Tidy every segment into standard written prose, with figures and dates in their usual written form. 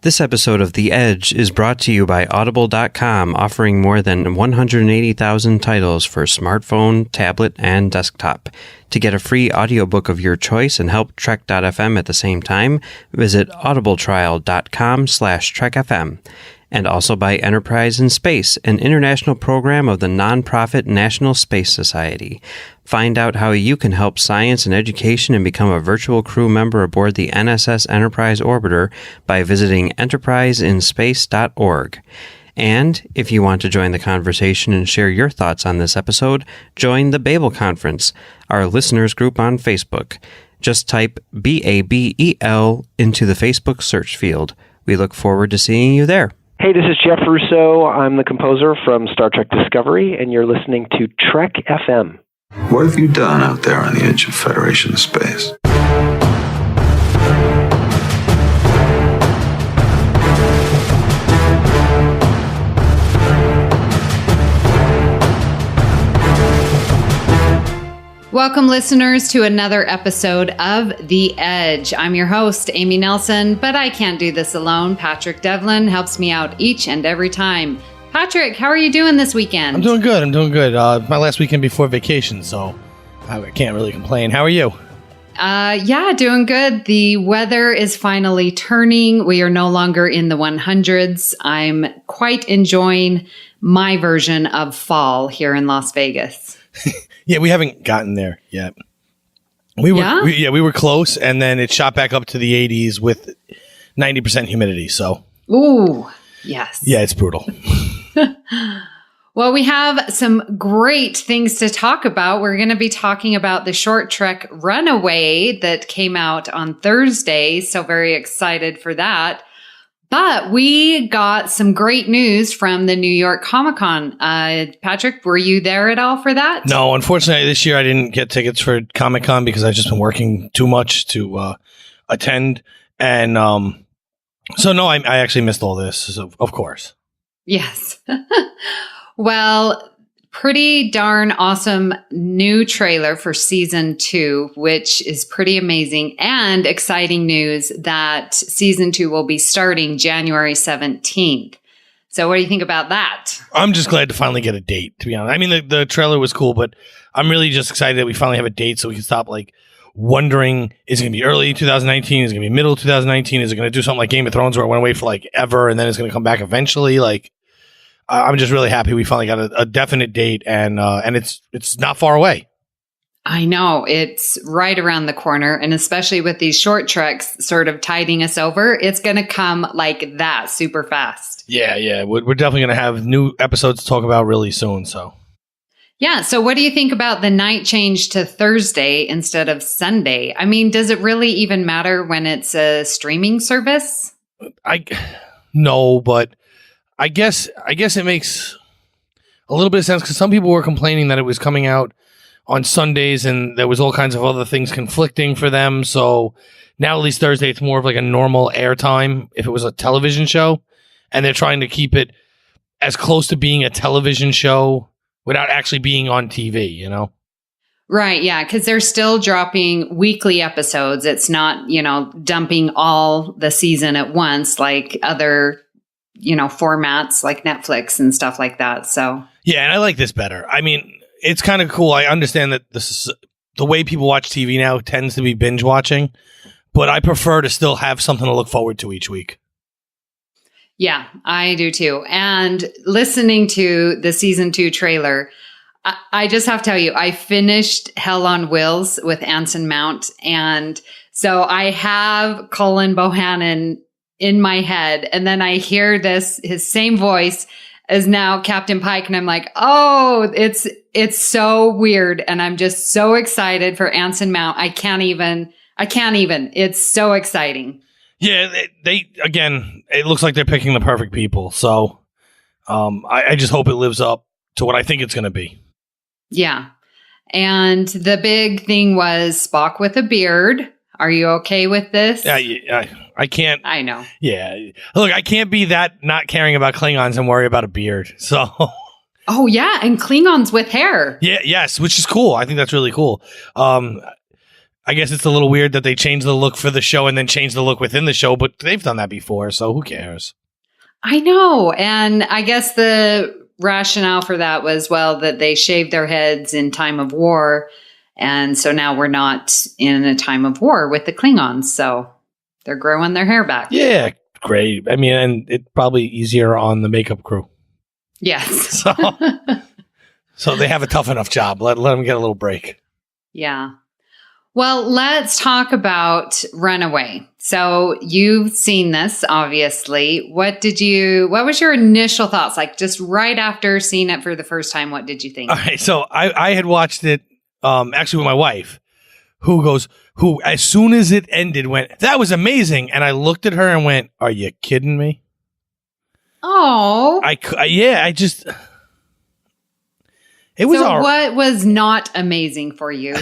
This episode of The Edge is brought to you by Audible.com, offering more than 180,000 titles for smartphone, tablet, and desktop. To get a free audiobook of your choice and help Trek.fm at the same time, visit audibletrial.com/trekfm. And also by Enterprise in Space, an international program of the nonprofit National Space Society. Find out how you can help science and education and become a virtual crew member aboard the NSS Enterprise Orbiter by visiting enterpriseinspace.org. And if you want to join the conversation and share your thoughts on this episode, join the Babel Conference, our listeners group on Facebook. Just type BABEL into the Facebook search field. We look forward to seeing you there. Hey, this is Jeff Russo. I'm the composer from Star Trek Discovery, and you're listening to Trek FM. What have you done out there on the edge of Federation space? Welcome, listeners, to another episode of The Edge. I'm your host, Amy Nelson, but I can't do this alone. Patrick Devlin helps me out each and every time. Patrick, how are you doing this weekend? I'm doing good. My last weekend before vacation, so I can't really complain. How are you? Yeah, doing good. The weather is finally turning. We are no longer in the 100s. I'm quite enjoying my version of fall here in Las Vegas. Yeah, we haven't gotten there yet. We were close, and then it shot back up to the 80s with 90% humidity. So, ooh, yes, yeah, it's brutal. Well, we have some great things to talk about. We're going to be talking about the short trek Runaway that came out on Thursday. So very excited for that. But we got some great news from the New York Comic-Con. Patrick, were you there at all for that? No, unfortunately, this year I didn't get tickets for Comic-Con because I've just been working too much to attend. And so, no, I actually missed all this, so, of course. Yes. Well, pretty darn awesome new trailer for season 2, which is pretty amazing, and exciting news that season 2 will be starting January 17th. So what do you think about that? I'm just glad to finally get a date, to be honest. I mean, the trailer was cool, but I'm really just excited that we finally have a date so we can stop wondering, is it going to be early 2019? Is it going to be middle 2019? Is it going to do something like Game of Thrones where it went away for ever and then it's going to come back eventually? I'm just really happy we finally got a definite date, and it's not far away. I know, it's right around the corner, and especially with these short treks sort of tiding us over, it's going to come like that super fast. Yeah, we're definitely going to have new episodes to talk about really soon. So, yeah. So, what do you think about the night change to Thursday instead of Sunday? I mean, does it really even matter when it's a streaming service? No, but I guess it makes a little bit of sense because some people were complaining that it was coming out on Sundays and there was all kinds of other things conflicting for them. So now at least Thursday, it's more of a normal airtime if it was a television show, and they're trying to keep it as close to being a television show without actually being on TV, you know? Right. Yeah. Because they're still dropping weekly episodes. It's not, dumping all the season at once like other formats like Netflix and stuff like that. So, yeah, and I like this better. I mean, it's kind of cool. I understand that this is the way people watch TV now tends to be binge watching, but I prefer to still have something to look forward to each week. Yeah, I do too. And listening to the season 2 trailer, I just have to tell you, I finished Hell on Wheels with Anson Mount. And so I have Colin Bohannon in my head, and then I hear his same voice as now Captain Pike, and I'm like, oh, it's so weird, and I'm just so excited for Anson Mount. I can't even. It's so exciting. Yeah, they again, it looks like they're picking the perfect people. So, I just hope it lives up to what I think it's going to be. Yeah, and the big thing was Spock with a beard. Are you okay with this? Yeah, I can't. I know. Yeah. Look, I can't be that not caring about Klingons and worry about a beard. So. Oh, yeah. And Klingons with hair. Yeah. Yes. Which is cool. I think that's really cool. I guess it's a little weird that they changed the look for the show and then changed the look within the show, but they've done that before, so who cares? I know. And I guess the rationale for that was, well, that they shaved their heads in time of war. And so now we're not in a time of war with the Klingons. So they're growing their hair back. Yeah, great. I mean, and it's probably easier on the makeup crew. Yes. So they have a tough enough job. Let them get a little break. Yeah. Well, let's talk about Runaway. So you've seen this, obviously. What was your initial thoughts? Like just right after seeing it for the first time, what did you think? All right. So I had watched it actually with my wife, who as soon as it ended went, that was amazing. And I looked at her and went, are you kidding me? Oh. It was so what was not amazing for you?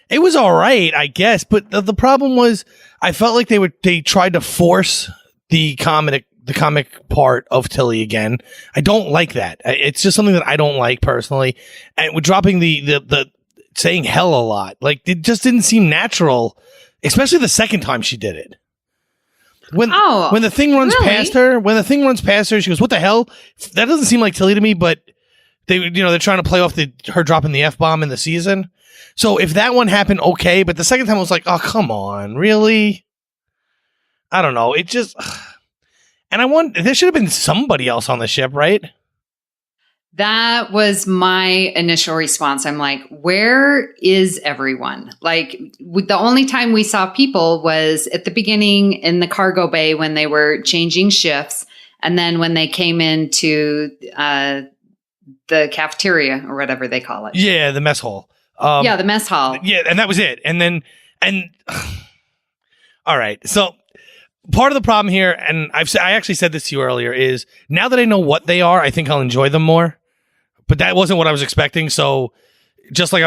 It was all right, I guess, but the problem was I felt like they tried to force the comic part of Tilly again. I don't like that. It's just something that I don't like personally. And with dropping the saying hell a lot, like it just didn't seem natural, especially the second time she did it. When the thing runs past her, she goes, "What the hell?" That doesn't seem like Tilly to me, but they're trying to play off her dropping the F-bomb in the season. So if that one happened, okay. But the second time I was like, oh, come on, really? I don't know. It just, and there should have been somebody else on the ship, right? That was my initial response. I'm like, where is everyone? Like the only time we saw people was at the beginning in the cargo bay when they were changing shifts. And then when they came into, the cafeteria or whatever they call it. Yeah, the mess hall. The mess hall. Yeah, and that was it. And all right. So part of the problem here, and I actually said this to you earlier, is now that I know what they are, I think I'll enjoy them more. But that wasn't what I was expecting. So just like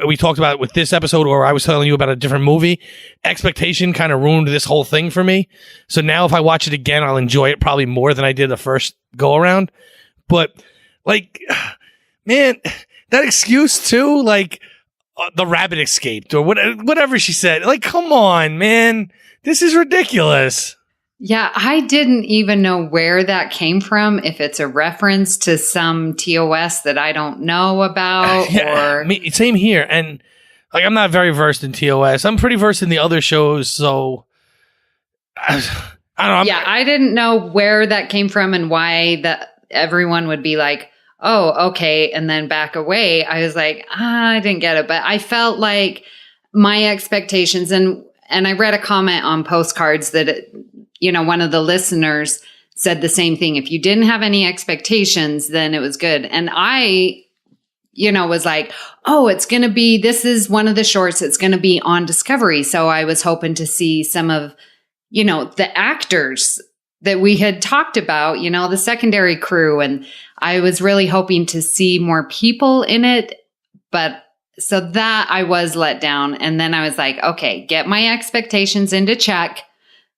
we talked about with this episode, or I was telling you about a different movie, expectation kind of ruined this whole thing for me. So now if I watch it again, I'll enjoy it probably more than I did the first go around. But like, man, that excuse too, like the rabbit escaped or whatever she said. Like, come on, man, this is ridiculous. Yeah, I didn't even know where that came from. If it's a reference to some TOS that I don't know about, or same here. And like, I'm not very versed in TOS. I'm pretty versed in the other shows, so I don't know. I didn't know where that came from and why everyone would be like, oh, okay, and then back away. I was like, I didn't get it. But I felt like my expectations, and I read a comment on postcards that, one of the listeners said the same thing. If you didn't have any expectations, then it was good. And I, was like, oh, this is one of the shorts. It's going to be on Discovery. So I was hoping to see some of, the actors that we had talked about, the secondary crew. And I was really hoping to see more people in it. But so that I was let down. And then I was like, okay, get my expectations into check.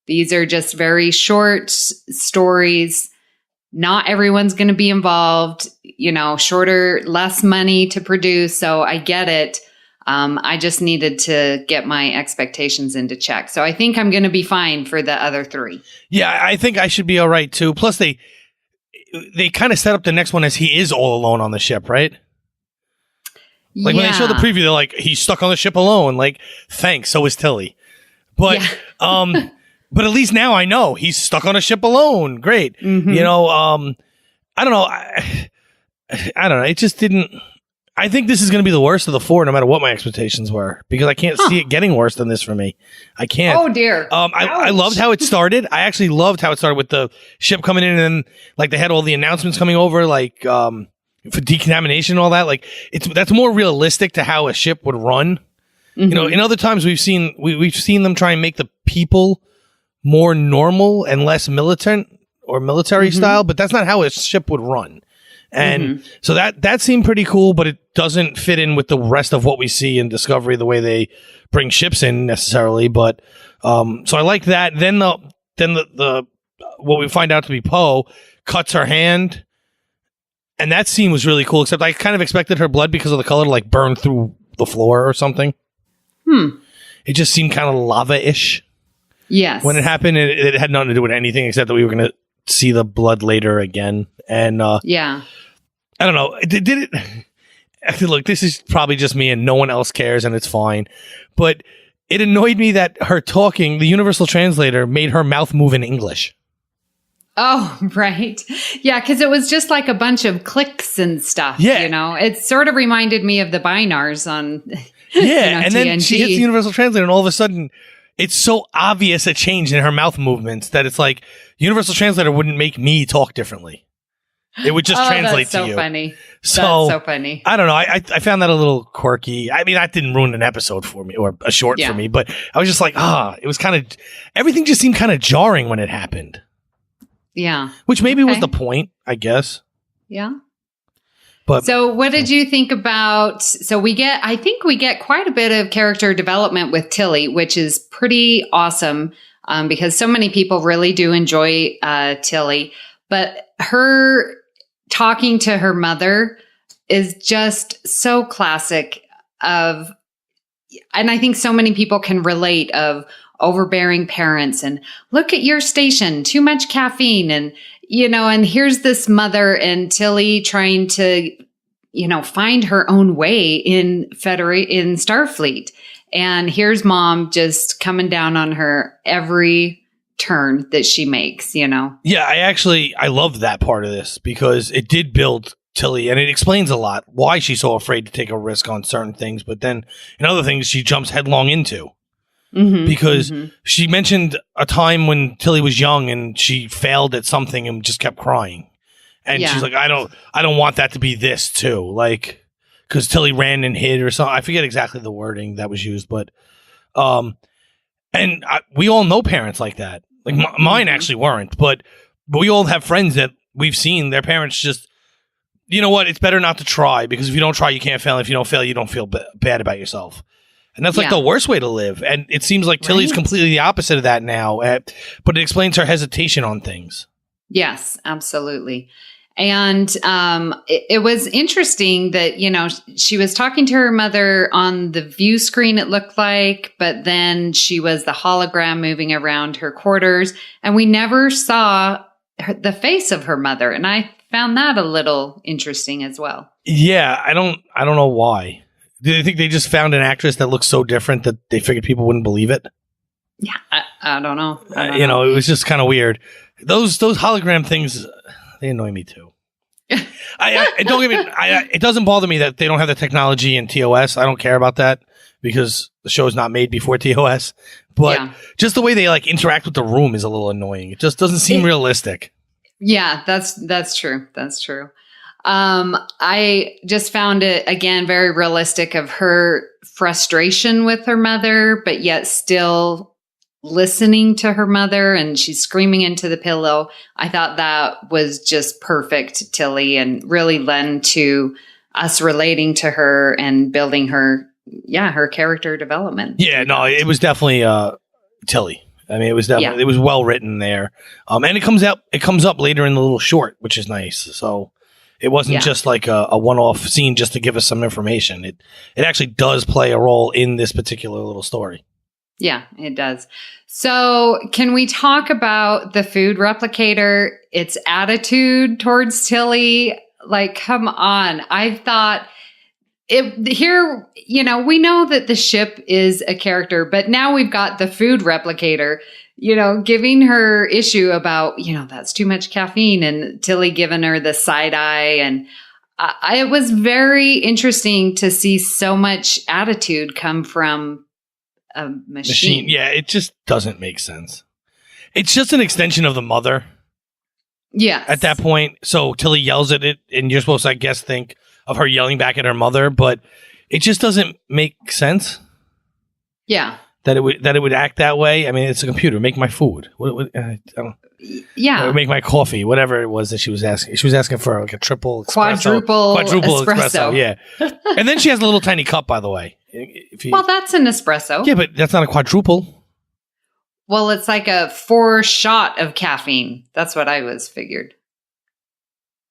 These are just very short stories. Not everyone's going to be involved, shorter, less money to produce. So I get it. I just needed to get my expectations into check. So I think I'm going to be fine for the other three. Yeah, I think I should be all right too. Plus they kind of set up the next one as he is all alone on the ship, right? Like when they show the preview, they're like, he's stuck on the ship alone. Like, thanks, so is Tilly. But but at least now I know he's stuck on a ship alone. Great. Mm-hmm. I don't know. I don't know. It just didn't. I think this is going to be the worst of the four, no matter what my expectations were, because I can't see it getting worse than this for me. I can't. Oh dear. I loved how it started. I actually loved how it started with the ship coming in, and then like they had all the announcements coming over, like for decontamination and all that. Like that's more realistic to how a ship would run. Mm-hmm. In other times we've seen them try and make the people more normal and less militant or military style, but that's not how a ship would run. And so that seemed pretty cool, but it doesn't fit in with the rest of what we see in Discovery, the way they bring ships in necessarily. But so I like that. Then the what we find out to be Poe cuts her hand, and that scene was really cool. Except I kind of expected her blood because of the color to like burn through the floor or something. it just seemed kind of lava-ish. Yes. When it happened, it had nothing to do with anything except that we were going to see the blood later again. And yeah. I don't know. Did it? Look, this is probably just me and no one else cares and it's fine. But it annoyed me that her talking, the universal translator, made her mouth move in English. Oh, right. Yeah, because it was just like a bunch of clicks and stuff. Yeah. You know, it sort of reminded me of the binars on Yeah, and TNG. then she hits the universal translator and all of a sudden it's so obvious a change in her mouth movements that it's like universal translator wouldn't make me talk differently. It would just translate that's to you. Funny. So, that's so funny. I don't know. I found that a little quirky. I mean, that didn't ruin an episode for me or a short for me, but I was just like, it was kind of, everything just seemed kind of jarring when it happened. Yeah. Which maybe was the point, I guess. Yeah. But so what did you think about, I think we get quite a bit of character development with Tilly, which is pretty awesome because so many people really do enjoy Tilly, but her talking to her mother is just so classic and I think so many people can relate of overbearing parents and look at your station, too much caffeine. And, and here's this mother and Tilly trying to, find her own way in Starfleet. And here's mom just coming down on her every turn that she makes, Yeah, I loved that part of this because it did build Tilly and it explains a lot why she's so afraid to take a risk on certain things. But then in other things, she jumps headlong into. Because she mentioned a time when Tilly was young and she failed at something and just kept crying. And she's like, I don't want that to be this too. Like, because Tilly ran and hid or something. I forget exactly the wording that was used, but, we all know parents like that. Like mine actually weren't, but we all have friends that we've seen their parents just, you know what? It's better not to try because if you don't try, you can't fail. If you don't fail, you don't feel bad about yourself. And that's like the worst way to live. And it seems like Tilly's completely the opposite of that now. But it explains her hesitation on things. Yes, absolutely. And it was interesting that, she was talking to her mother on the view screen, it looked like, but then she was the hologram moving around her quarters. And we never saw the face of her mother. And I found that a little interesting as well. Yeah, I don't know why. Do you think they just found an actress that looks so different that they figured people wouldn't believe it? Yeah, I don't know. It was just kind of weird. Those hologram things, they annoy me too. Don't get me. It doesn't bother me that they don't have the technology in TOS. I don't care about that because the show's not made before TOS. But just the way they interact with the room is a little annoying. It just doesn't seem realistic. Yeah, that's true. That's true. I just found it, again, very realistic of her frustration with her mother, but yet still listening to her mother and she's screaming into the pillow. I thought that was just perfect, Tilly, and really lend to us relating to her and building her character development. Yeah, no, it was definitely Tilly. I mean, it was definitely it was well written there. And it comes up later in the little short, which is nice. So it wasn't just like a one-off scene just to give us some information. It actually does play a role in this particular little story. Yeah, it does. So can we talk about the food replicator, its attitude towards Tilly? Like, come on. I thought here, we know that the ship is a character, but now we've got the food replicator, giving her issue about, that's too much caffeine, and Tilly giving her the side eye. And it was very interesting to see so much attitude come from a machine. Yeah, it just doesn't make sense. It's just an extension of the mother. Yeah. At that point, so Tilly yells at it, and you're supposed to, I guess, think of her yelling back at her mother, but it just doesn't make sense. Yeah. That it would act that way. I mean, it's a computer. Make my food. I don't. Yeah. Make my coffee. Whatever it was that she was asking. She was asking for like a triple espresso. Quadruple espresso. Yeah. And then she has a little tiny cup, by the way. Well, that's an espresso. Yeah, but that's not a quadruple. Well, it's like a 4 shot of caffeine. That's what I was figured.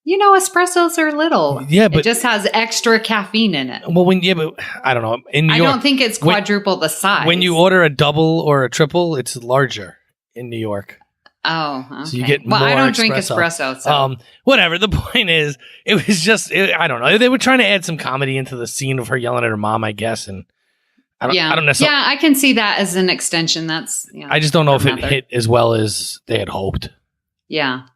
Espressos are little. Yeah, but it just has extra caffeine in it. Well, but I don't know. In New I York, don't think it's quadruple the size. When you order a double or a triple, it's larger in New York. Oh, okay. So you get more I don't espresso. drink espresso. So. Whatever. The point is, it was just, I don't know. They were trying to add some comedy into the scene of her yelling at her mom, I guess. And I don't necessarily. Yeah, I can see that as an extension. I just don't know if it hit as well as they had hoped. Yeah.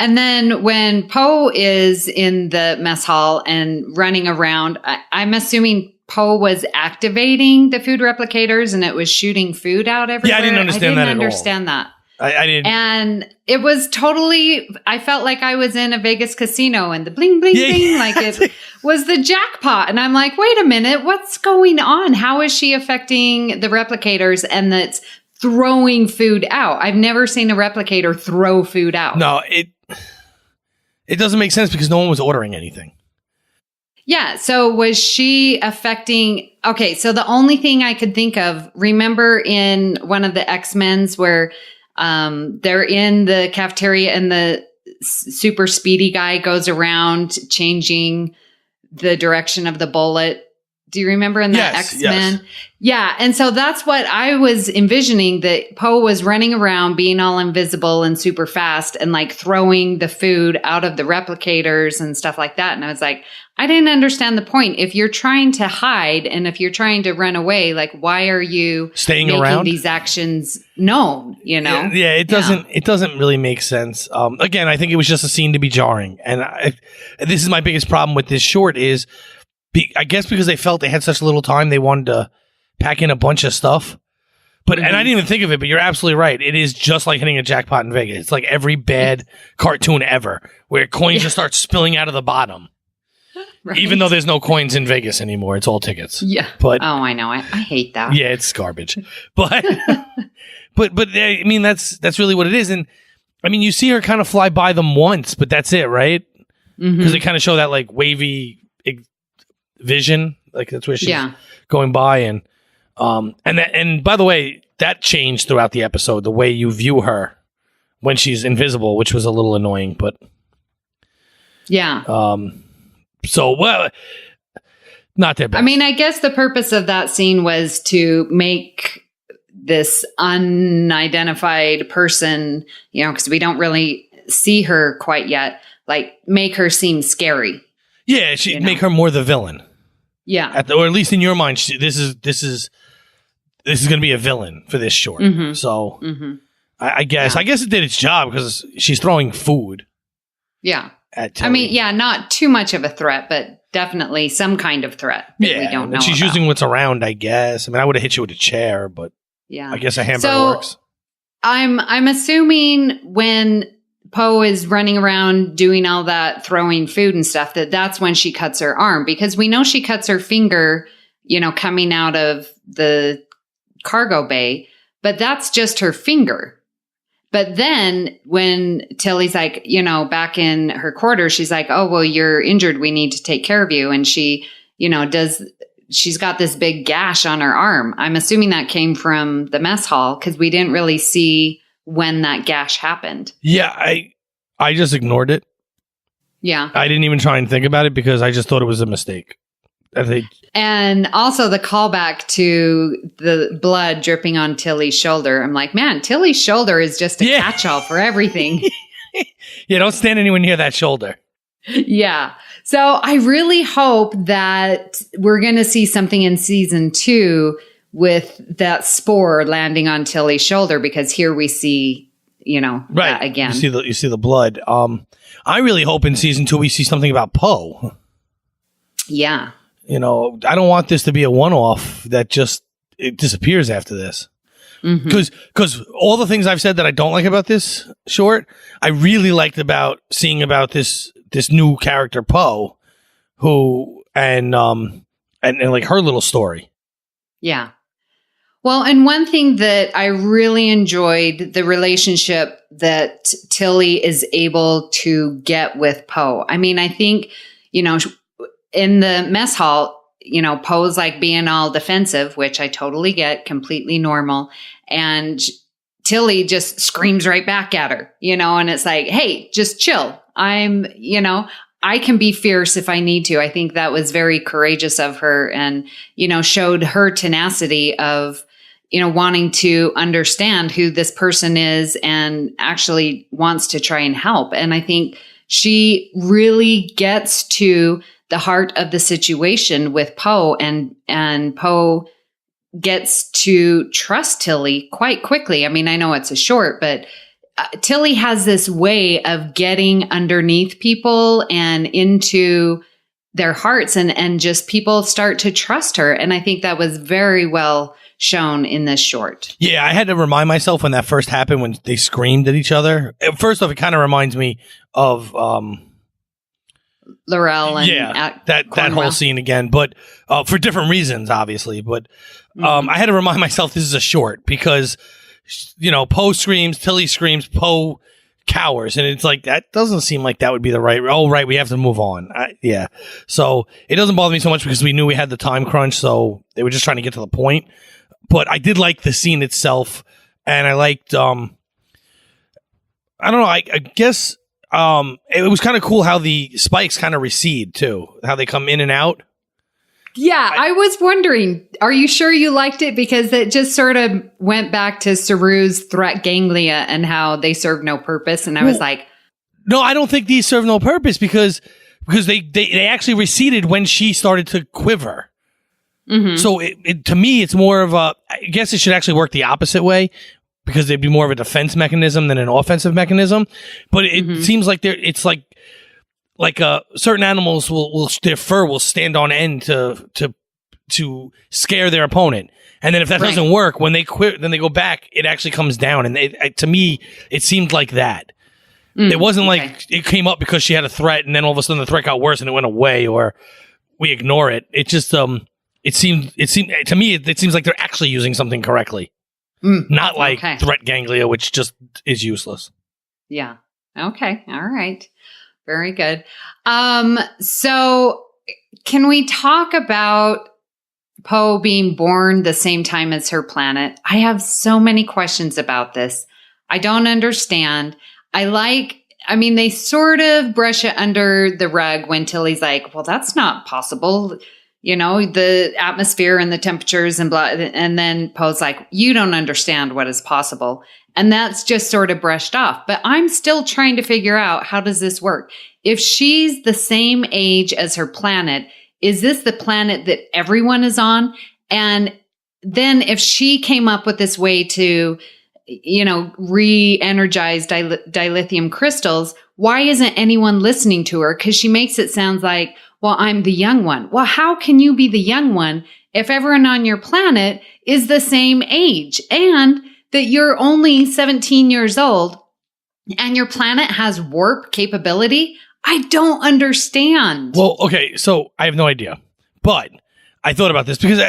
And then when Poe is in the mess hall and running around, I'm assuming Poe was activating the food replicators and it was shooting food out everywhere. Yeah, I didn't understand that at all. I didn't understand that. I didn't. And it was totally, I felt like I was in a Vegas casino and the bling, bling, bling, like it was the jackpot. And I'm like, wait a minute, what's going on? How is she affecting the replicators and that's throwing food out? I've never seen a replicator throw food out. No, it doesn't make sense because no one was ordering anything. Yeah. So was she affecting? Okay. So the only thing I could think of, remember in one of the X-Men's where they're in the cafeteria and the super speedy guy goes around changing the direction of the bullet. Do you remember in the X-Men? Yes. Yeah. And so that's what I was envisioning, that Poe was running around being all invisible and super fast and like throwing the food out of the replicators and stuff like that. And I was like, I didn't understand the point. If you're trying to hide and if you're trying to run away, like why are you staying making around these actions known, Yeah, it doesn't really make sense. Again, I think it was just a scene to be jarring. And this is my biggest problem with this short is I guess because they felt they had such little time, they wanted to pack in a bunch of stuff. But and I didn't even think of it, but you're absolutely right. It is just like hitting a jackpot in Vegas. It's like every bad cartoon ever, where coins just start spilling out of the bottom. Right. Even though there's no coins in Vegas anymore, it's all tickets. Yeah. But I know. I hate that. Yeah, it's garbage. But but I mean that's really what it is. And I mean, you see her kind of fly by them once, but that's it, right? Because they kind of show that like wavy vision, like that's where she's going by, and by the way, that changed throughout the episode, the way you view her when she's invisible, which was a little annoying, but so well, not that bad. I mean, I guess the purpose of that scene was to make this unidentified person, because we don't really see her quite yet, like make her seem scary. Yeah, she'd make her more the villain. Yeah, or at least in your mind, this is going to be a villain for this short. So I guess it did its job because she's throwing food. Yeah, at Tilly. I mean, not too much of a threat, but definitely some kind of threat that we don't know. And she's using what's around, I guess. I mean, I would have hit you with a chair, but I guess a hammer works. I'm assuming when Poe is running around doing all that, throwing food and stuff, that's when she cuts her arm, because we know she cuts her finger, coming out of the cargo bay, but that's just her finger. But then when Tilly's like, back in her quarters, she's like, oh, well, you're injured. We need to take care of you. And she, she's got this big gash on her arm. I'm assuming that came from the mess hall because we didn't really see when that gash happened. Yeah, I just ignored it. Yeah. I didn't even try and think about it because I just thought it was a mistake. And also the callback to the blood dripping on Tilly's shoulder. I'm like, man, Tilly's shoulder is just a catch-all for everything. Yeah, don't stand anywhere near that shoulder. Yeah. So I really hope that we're going to see something in season 2 with that spore landing on Tilly's shoulder, because here we see, that again. You see the blood. I really hope in season 2 we see something about Poe. Yeah. I don't want this to be a one-off that it disappears after this. Because all the things I've said that I don't like about this short, I really liked seeing about this new character Poe, who and like her little story. Yeah. Well, and one thing that I really enjoyed, the relationship that Tilly is able to get with Poe. I mean, I think, in the mess hall, Poe's like being all defensive, which I totally get, completely normal. And Tilly just screams right back at her, and it's like, hey, just chill. I can be fierce if I need to. I think that was very courageous of her and, showed her tenacity of, wanting to understand who this person is and actually wants to try and help. And I think she really gets to the heart of the situation with Poe, and Poe gets to trust Tilly quite quickly. I mean, I know it's a short, but Tilly has this way of getting underneath people and into their hearts, and just people start to trust her. And I think that was very well shown in this short. Yeah, I had to remind myself when that first happened, when they screamed at each other. First off, it kind of reminds me of Laurel and that whole scene again, but for different reasons, obviously. But I had to remind myself this is a short because Poe screams, Tilly screams, Poe cowers, and it's like that doesn't seem like that would be the right. Oh, right, we have to move on. So it doesn't bother me so much because we knew we had the time crunch, so they were just trying to get to the point. But I did like the scene itself, and I liked. I don't know. I guess. It was kind of cool how the spikes kind of recede too, how they come in and out. Yeah, I was wondering, are you sure you liked it? Because it just sort of went back to Saru's threat ganglia and how they serve no purpose. And I was like, no, I don't think these serve no purpose because they actually receded when she started to quiver. Mm-hmm. So to me, it's more of a, I guess it should actually work the opposite way, because they'd be more of a defense mechanism than an offensive mechanism. But it seems like it's like certain animals will their fur will stand on end to scare their opponent. And then if that doesn't work, when they quit, then they go back, it actually comes down. And to me, it seemed like that. It wasn't like it came up because she had a threat and then all of a sudden the threat got worse and it went away, or we ignore it. It just, it seemed to me, it seems like they're actually using something correctly. Not like threat ganglia, which just is useless. Yeah. Okay. All right. Very good. So can we talk about Poe being born the same time as her planet? I have so many questions about this. I don't understand. They sort of brush it under the rug when Tilly's like, well, that's not possible. The atmosphere and the temperatures and blah. And then Poe's like, you don't understand what is possible. And that's just sort of brushed off. But I'm still trying to figure out, how does this work? If she's the same age as her planet, is this the planet that everyone is on? And then if she came up with this way to, re-energize dilithium crystals, why isn't anyone listening to her? Because she makes it sound like, well, I'm the young one. Well, how can you be the young one if everyone on your planet is the same age and that you're only 17 years old and your planet has warp capability? I don't understand. Well, okay, so I have no idea. But I thought about this because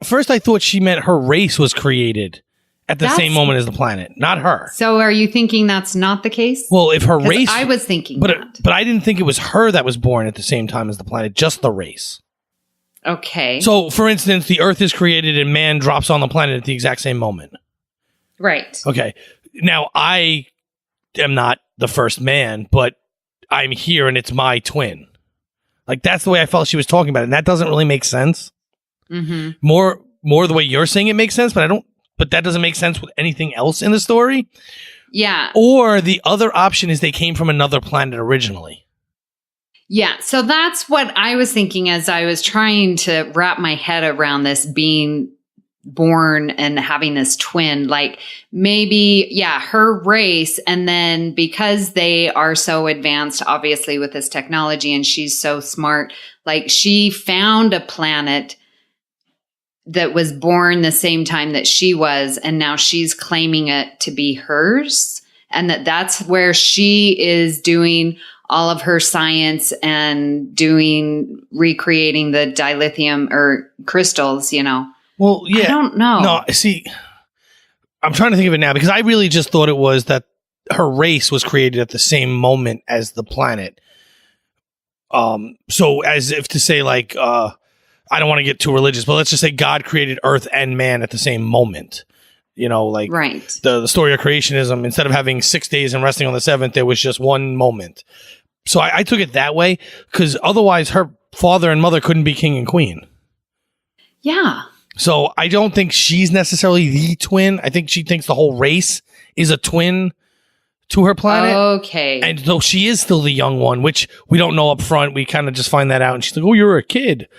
first I thought she meant her race was created at the same moment as the planet, not her. So are you thinking that's not the case? Well, if her race... I was thinking that. But I didn't think it was her that was born at the same time as the planet, just the race. Okay. So, for instance, the Earth is created and man drops on the planet at the exact same moment. Right. Okay. Now, I am not the first man, but I'm here and it's my twin. Like, that's the way I felt she was talking about it. And that doesn't really make sense. Mm-hmm. More the way you're saying it makes sense, but that doesn't make sense with anything else in the story. Yeah. Or the other option is they came from another planet originally. Yeah. So that's what I was thinking as I was trying to wrap my head around this being born and having this twin. Like maybe, her race. And then because they are so advanced, obviously, with this technology, and she's so smart, like she found a planet that was born the same time that she was, and now she's claiming it to be hers, and that's where she is doing all of her science and recreating the dilithium or crystals, Well, yeah. I don't know. No, see, I'm trying to think of it now because I really just thought it was that her race was created at the same moment as the planet. So as if to say like, I don't want to get too religious, but let's just say God created Earth and man at the same moment. You know, like right. the story of creationism, instead of having 6 days and resting on the seventh, there was just one moment. So I took it that way, because otherwise her father and mother couldn't be king and queen. Yeah. So I don't think she's necessarily the twin. I think she thinks the whole race is a twin to her planet. Okay. And though she is still the young one, which we don't know up front, we kind of just find that out. And she's like, oh, you're a kid.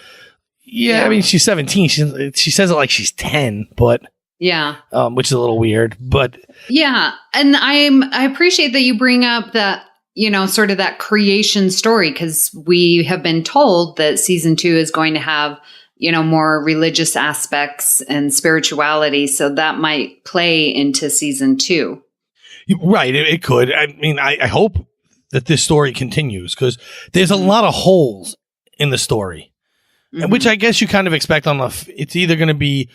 Yeah, I mean, she's 17. She says it like she's 10, but... Yeah. Which is a little weird, but... Yeah. And I appreciate that you bring up that, you know, sort of that creation story, because we have been told that season 2 is going to have, you know, more religious aspects and spirituality. So that might play into season 2. Right. It could. I mean, I hope that this story continues, because there's a lot of holes in the story, which I guess you kind of expect on it's either going to be,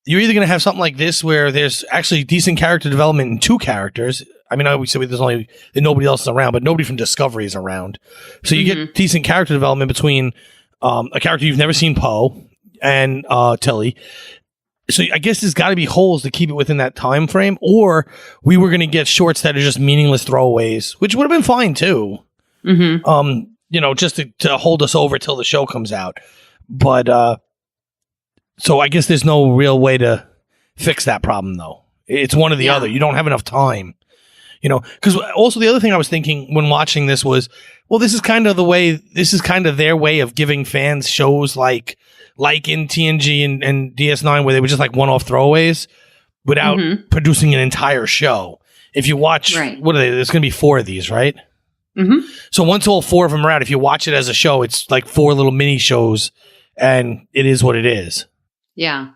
you're either going to have something like this where there's actually decent character development in 2 characters. I mean, I always say there's only nobody else is around, but nobody from Discovery is around. So you get decent character development between a character you've never seen, Poe, and Tilly. So I guess there's got to be holes to keep it within that time frame, or we were going to get shorts that are just meaningless throwaways, which would have been fine too. You know, just to hold us over till the show comes out. But so I guess there's no real way to fix that problem, though. It's one or the other. You don't have enough time, you know. Because also the other thing I was thinking when watching this was, well, this is kind of their way of giving fans shows like in TNG and DS9, where they were just like one-off throwaways without producing an entire show. If you watch, what are they? There's going to be 4 of these, right? So once all 4 of them are out, if you watch it as a show, it's like 4 little mini shows, and it is what it is. Yeah.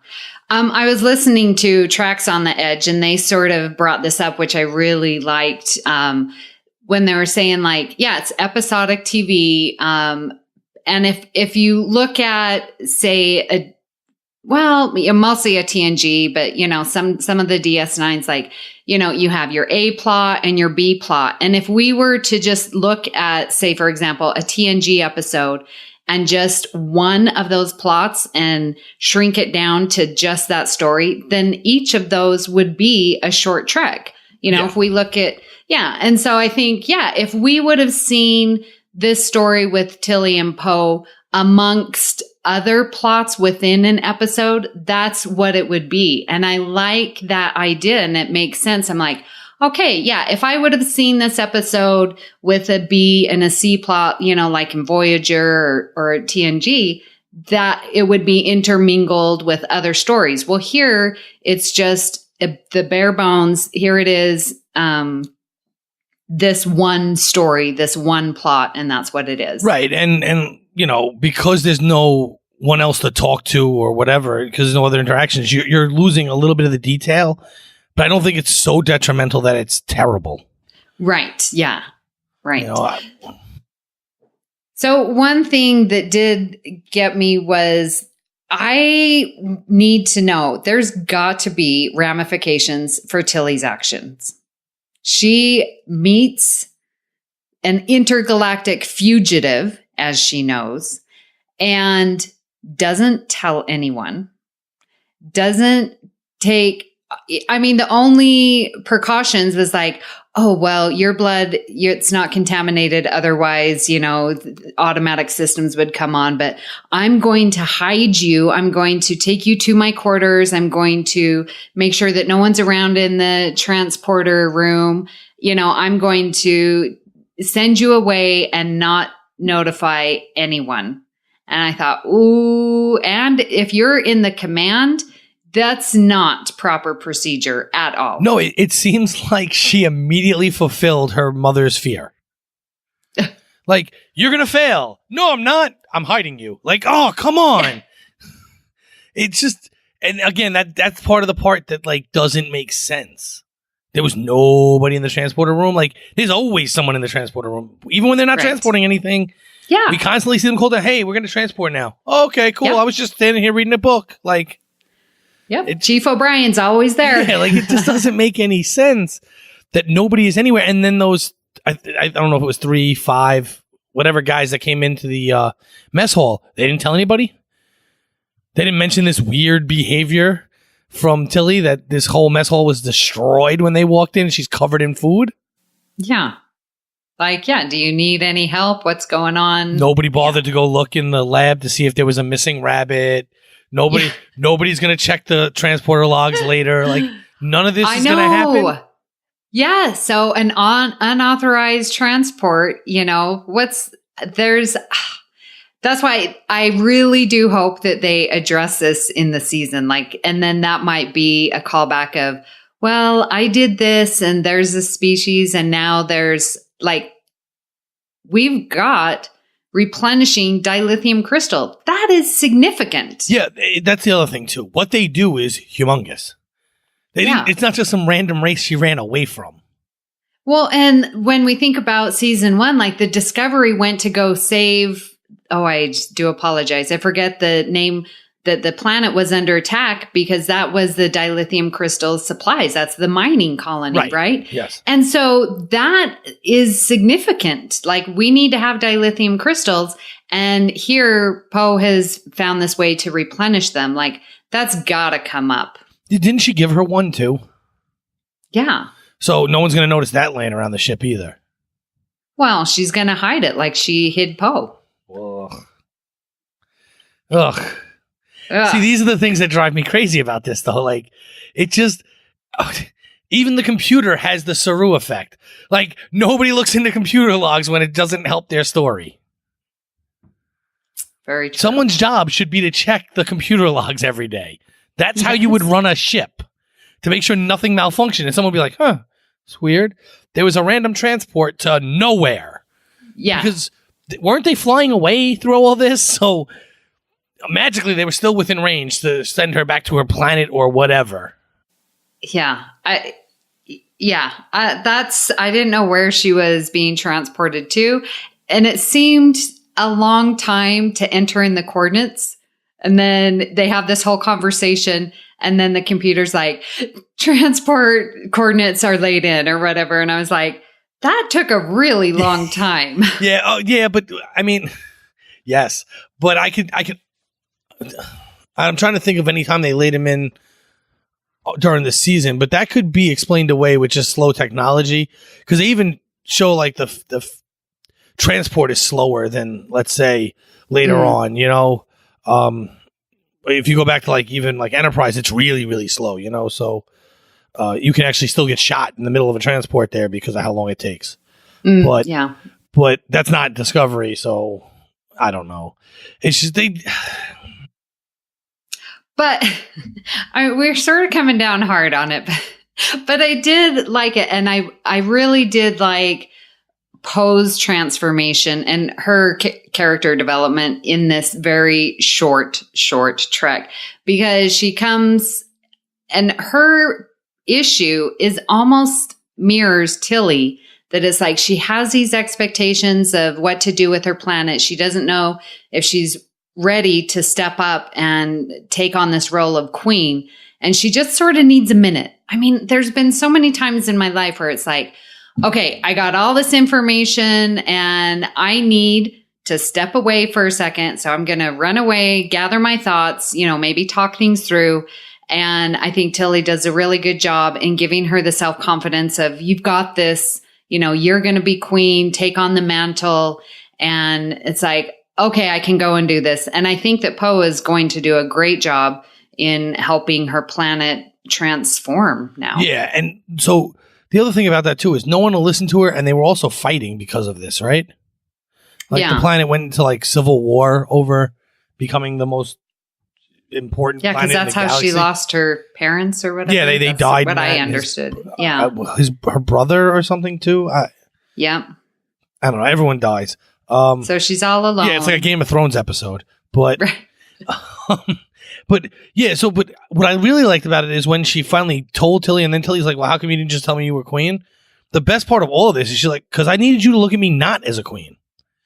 I was listening to Tracks on the Edge, and they sort of brought this up, which I really liked, when they were saying like, yeah, it's episodic TV. And if you look at, say, mostly a TNG, but, you know, some of the DS9s, like, you know, you have your A plot and your B plot. And if we were to just look at, say, for example, a TNG episode and just one of those plots and shrink it down to just that story, then each of those would be a short trek. You know, if we look at, And so I think, if we would have seen this story with Tilly and Poe amongst other plots within an episode, that's what it would be. And I like that idea, and it makes sense. I'm like, okay, if I would have seen this episode with a B and a C plot, you know, like in Voyager or TNG, that it would be intermingled with other stories. Well, here it's just the bare bones. Here it is, this one story, this one plot, and that's what it is. Right. And you know, because there's no one else to talk to or whatever, because there's no other interactions, you're losing a little bit of the detail. But I don't think it's so detrimental that it's terrible. Right. Yeah. Right. You know, so one thing that did get me was I need to know there's got to be ramifications for Tilly's actions. She meets an intergalactic fugitive, as she knows, and doesn't tell anyone, doesn't take... I mean, the only precautions was like, oh, well, your blood, it's not contaminated. Otherwise, you know, automatic systems would come on. But I'm going to hide you. I'm going to take you to my quarters. I'm going to make sure that no one's around in the transporter room. You know, I'm going to send you away and not notify anyone. And I thought, ooh, and if you're in the command, that's not proper procedure at all. No, it seems like she immediately fulfilled her mother's fear. Like, you're going to fail. No, I'm not. I'm hiding you. Like, oh, come on. It's just, and again, that's part of the part that like doesn't make sense. There was nobody in the transporter room. Like, there's always someone in the transporter room, even when they're not transporting anything. Yeah. We constantly see them call down, hey, we're going to transport now. Oh, okay, cool. I was just standing here reading a book. Like, Chief O'Brien's always there. Yeah, like it just doesn't make any sense that nobody is anywhere. And then those, I don't know if it was 3, 5, whatever guys that came into the mess hall, they didn't tell anybody. They didn't mention this weird behavior from Tilly that this whole mess hall was destroyed when they walked in. She's covered in food. Yeah. Like, yeah, do you need any help? What's going on? Nobody bothered to go look in the lab to see if there was a missing rabbit. Nobody's going to check the transporter logs later. Like, none of this is going to happen. Yeah. So an unauthorized transport, that's why I really do hope that they address this in the season. Like, and then that might be a callback of, well, I did this and there's a species and now there's like, we've got replenishing dilithium crystal. That is significant. Yeah, that's the other thing too. What they do is humongous. It's not just some random race she ran away from. Well, and when we think about season 1, like the Discovery went to go save, I do apologize. I forget the name, that the planet was under attack because that was the dilithium crystal supplies. That's the mining colony, right? Yes. And so that is significant. Like, we need to have dilithium crystals. And here Poe has found this way to replenish them. Like, that's got to come up. Didn't she give her one too? Yeah. So no one's going to notice that laying around the ship either. Well, she's going to hide it like she hid Poe. Ugh. See, these are the things that drive me crazy about this, though. Like, it just... even the computer has the Saru effect. Like, nobody looks into computer logs when it doesn't help their story. Very true. Someone's job should be to check the computer logs every day. That's how you would run a ship, to make sure nothing malfunctioned. And someone would be like, it's weird. There was a random transport to nowhere. Yeah. Because weren't they flying away through all this? So... magically, they were still within range to send her back to her planet or whatever. Yeah. I didn't know where she was being transported to. And it seemed a long time to enter in the coordinates. And then they have this whole conversation. And then the computer's like, transport coordinates are laid in or whatever. And I was like, that took a really long time. Yeah. But I mean, yes. But I'm trying to think of any time they laid him in during the season, but that could be explained away with just slow technology. Because they even show like the transport is slower than, let's say, later on. If you go back to like even like Enterprise, it's really, really slow. So you can actually still get shot in the middle of a transport there because of how long it takes. But that's not Discovery, so I don't know. It's just But we're sort of coming down hard on it, but I did like it. And I really did like Poe's transformation and her character development in this very short trek, because she comes and her issue is almost mirrors Tilly. That is like, she has these expectations of what to do with her planet. She doesn't know if she's ready to step up and take on this role of queen. And she just sort of needs a minute. I mean, there's been so many times in my life where it's like, okay, I got all this information and I need to step away for a second. So I'm going to run away, gather my thoughts, maybe talk things through. And I think Tilly does a really good job in giving her the self-confidence of, you've got this, you're going to be queen, take on the mantle. And it's like, okay, I can go and do this. And I think that Poe is going to do a great job in helping her planet transform now. Yeah. And so the other thing about that too is no one will listen to her. And they were also fighting because of this, right? Like the planet went into like civil war over becoming the most important planet in the galaxy. Yeah, because that's how she lost her parents or whatever. Yeah, they died. What I understood. Her brother or something too. I don't know. Everyone dies. So she's all alone. Yeah, it's like a Game of Thrones episode. But, but what I really liked about it is when she finally told Tilly, and then Tilly's like, well, how come you didn't just tell me you were queen? The best part of all of this is she's like, because I needed you to look at me not as a queen.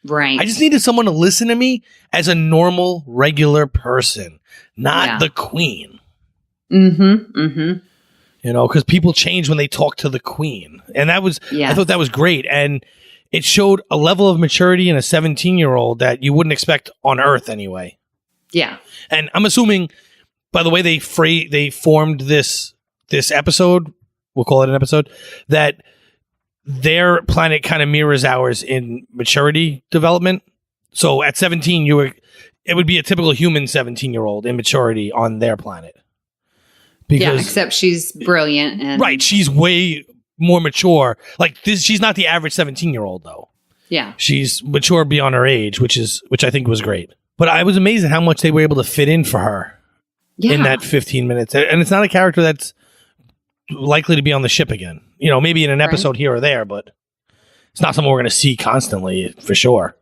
Right. I just needed someone to listen to me as a normal, regular person, not the queen. Because people change when they talk to the queen. And that was, I thought that was great. And it showed a level of maturity in a 17-year-old that you wouldn't expect on Earth anyway. Yeah. And I'm assuming by the way they formed this episode, we'll call it an episode, that their planet kind of mirrors ours in maturity development. So at 17, it would be a typical human 17-year-old in maturity on their planet. Because, except she's brilliant. And right, she's way more mature. Like this, she's not the average 17-year-old though. Yeah. She's mature beyond her age, which I think was great. But I was amazed at how much they were able to fit in for her in that 15 minutes. And it's not a character that's likely to be on the ship again. You know, maybe in an episode here or there, but it's not something we're going to see constantly for sure.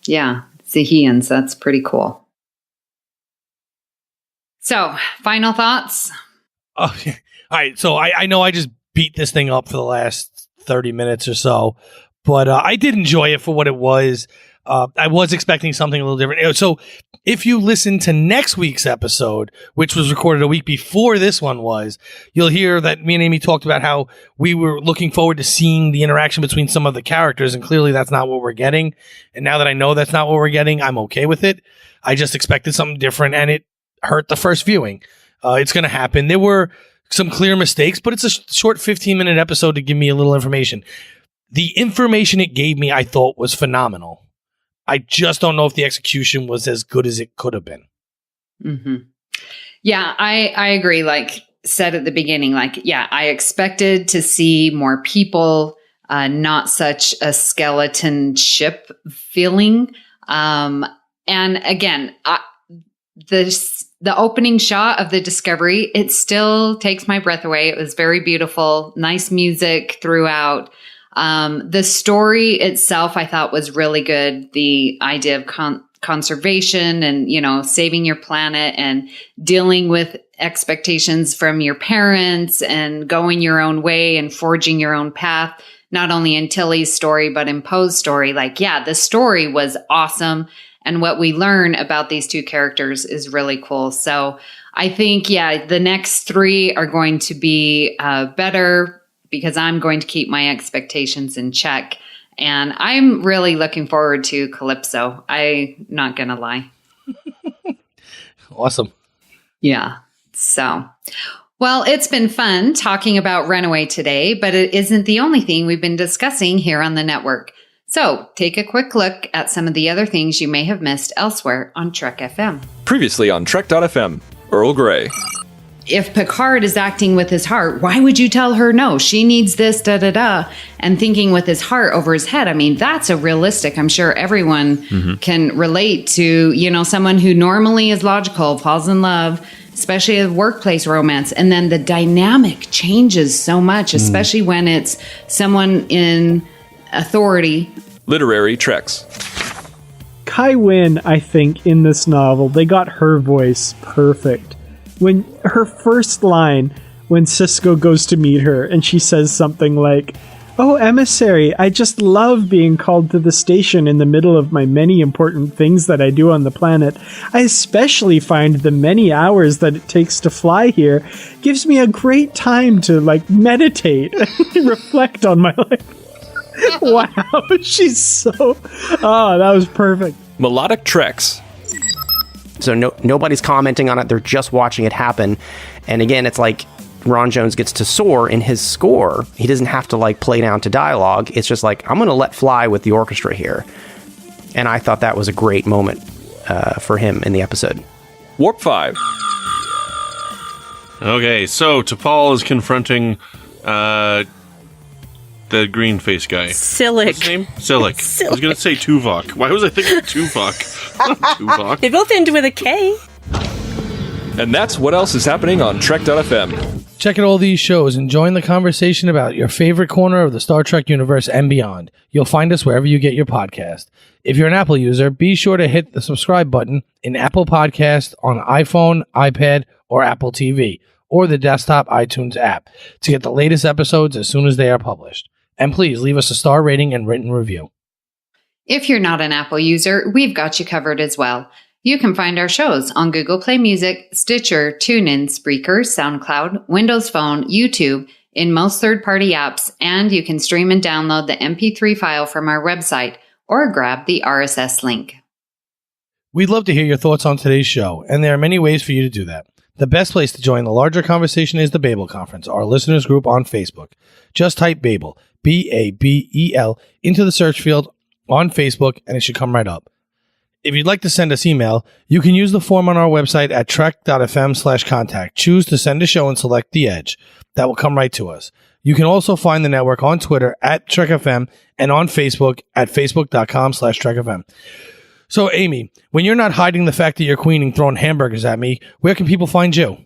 Yeah. Zahians, that's pretty cool. So, final thoughts? Oh, yeah. All right. So I know I just beat this thing up for the last 30 minutes or so, but I did enjoy it for what it was. I was expecting something a little different. So if you listen to next week's episode, which was recorded a week before this one was, you'll hear that me and Amy talked about how we were looking forward to seeing the interaction between some of the characters, and clearly that's not what we're getting. And now that I know that's not what we're getting, I'm okay with it. I just expected something different, and it hurt the first viewing. It's going to happen. There were some clear mistakes, but it's a short 15-minute episode to give me a little information. The information it gave me, I thought, was phenomenal. I just don't know if the execution was as good as it could have been. Mm-hmm. Yeah, I agree. Like said at the beginning, I expected to see more people, not such a skeleton ship feeling. And again, the opening shot of the Discovery, it still takes my breath away. It was very beautiful, nice music throughout. The story itself, I thought, was really good. The idea of conservation and, saving your planet and dealing with expectations from your parents and going your own way and forging your own path, not only in Tilly's story, but in Poe's story. The story was awesome. And what we learn about these two characters is really cool. So I think, the next three are going to be better, because I'm going to keep my expectations in check. And I'm really looking forward to Calypso. I'm not going to lie. Awesome. Yeah. So, well, it's been fun talking about Runaway today, but it isn't the only thing we've been discussing here on the network. So take a quick look at some of the other things you may have missed elsewhere on Trek FM. Previously on Trek.fm, Earl Grey. If Picard is acting with his heart, why would you tell her no? She needs this, and thinking with his heart over his head. I mean, that's a realistic. I'm sure everyone can relate to, someone who normally is logical, falls in love, especially a workplace romance. And then the dynamic changes so much, especially when it's someone in authority. Literary Treks. Kai Wynn, I think, in this novel, they got her voice perfect. When her first line, when Sisko goes to meet her, and she says something like, "Oh, emissary, I just love being called to the station in the middle of my many important things that I do on the planet. I especially find the many hours that it takes to fly here gives me a great time to, meditate and reflect on my life." Wow, she's so... Oh, that was perfect. Melodic Treks. So nobody's commenting on it. They're just watching it happen. And again, it's like Ron Jones gets to soar in his score. He doesn't have to play down to dialogue. It's just I'm going to let fly with the orchestra here. And I thought that was a great moment for him in the episode. Warp 5. Okay, so T'Pol is confronting the green face guy. Silic. What's his name? Silic. I was going to say Tuvok. Why was I thinking Tuvok? Tuvok. They both end with a K. And that's what else is happening on Trek.fm. Check out all these shows and join the conversation about your favorite corner of the Star Trek universe and beyond. You'll find us wherever you get your podcast. If you're an Apple user, be sure to hit the subscribe button in Apple Podcast on iPhone, iPad, or Apple TV, or the desktop iTunes app to get the latest episodes as soon as they are published. And please leave us a star rating and written review. If you're not an Apple user, we've got you covered as well. You can find our shows on Google Play Music, Stitcher, TuneIn, Spreaker, SoundCloud, Windows Phone, YouTube, in most third-party apps, and you can stream and download the MP3 file from our website or grab the RSS link. We'd love to hear your thoughts on today's show, and there are many ways for you to do that. The best place to join the larger conversation is the Babel Conference, our listeners group on Facebook. Just type Babel, Babel, into the search field on Facebook, and it should come right up. If you'd like to send us email, you can use the form on our website at trek.fm/contact. Choose to send a show and select The Edge. That will come right to us. You can also find the network on Twitter at TrekFM and on Facebook at facebook.com/TrekFM. So, Amy, when you're not hiding the fact that you're queening throwing hamburgers at me, where can people find you?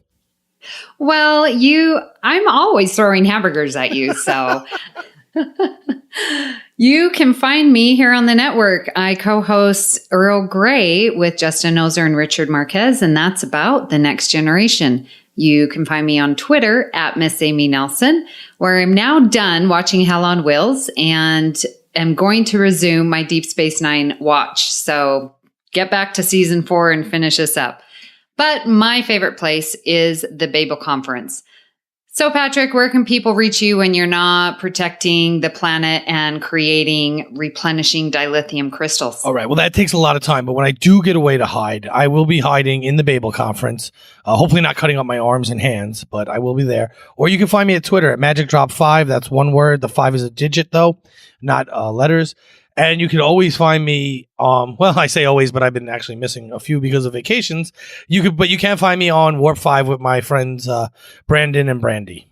Well, I'm always throwing hamburgers at you, so you can find me here on the network. I co-host Earl Grey with Justin Ozer and Richard Marquez, and that's about the next generation. You can find me on Twitter at Miss Amy Nelson, where I'm now done watching Hell on Wheels and am going to resume my Deep Space Nine watch. So get back to season 4 and finish this up. But my favorite place is the Babel Conference. So Patrick, where can people reach you when you're not protecting the planet and creating replenishing dilithium crystals? All right. Well, that takes a lot of time. But when I do get away to hide, I will be hiding in the Babel Conference. Hopefully not cutting up my arms and hands, but I will be there. Or you can find me at Twitter at MagicDrop5. That's one word. The 5 is a digit, though, not letters. And you can always find me, well, I say always, but I've been actually missing a few because of vacations. But you can find me on Warp 5 with my friends Brandon and Brandy.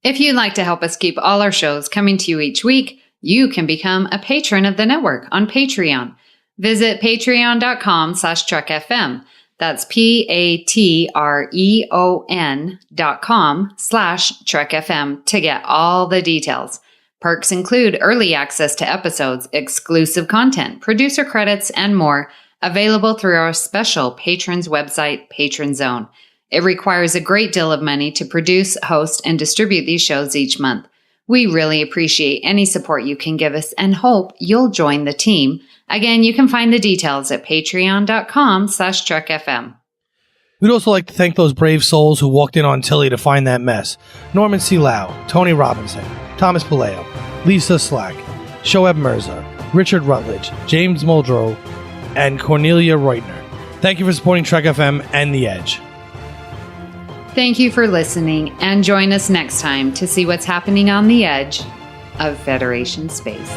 If you'd like to help us keep all our shows coming to you each week, you can become a patron of the network on Patreon. Visit patreon.com/TrekFM. That's patreon.com/TrekFM to get all the details. Perks include early access to episodes, exclusive content, producer credits, and more, available through our special patrons website, Patron Zone. It requires a great deal of money to produce, host, and distribute these shows each month. We really appreciate any support you can give us and hope you'll join the team. Again, you can find the details at patreon.com/TrekFM. We'd also like to thank those brave souls who walked in on Tilly to find that mess. Norman C. Lau, Tony Robinson, Thomas Paleo, Lisa Slack, Shoaib Mirza, Richard Rutledge, James Muldrow, and Cornelia Reutner. Thank you for supporting Trek FM and The Edge. Thank you for listening, and join us next time to see what's happening on the edge of Federation space.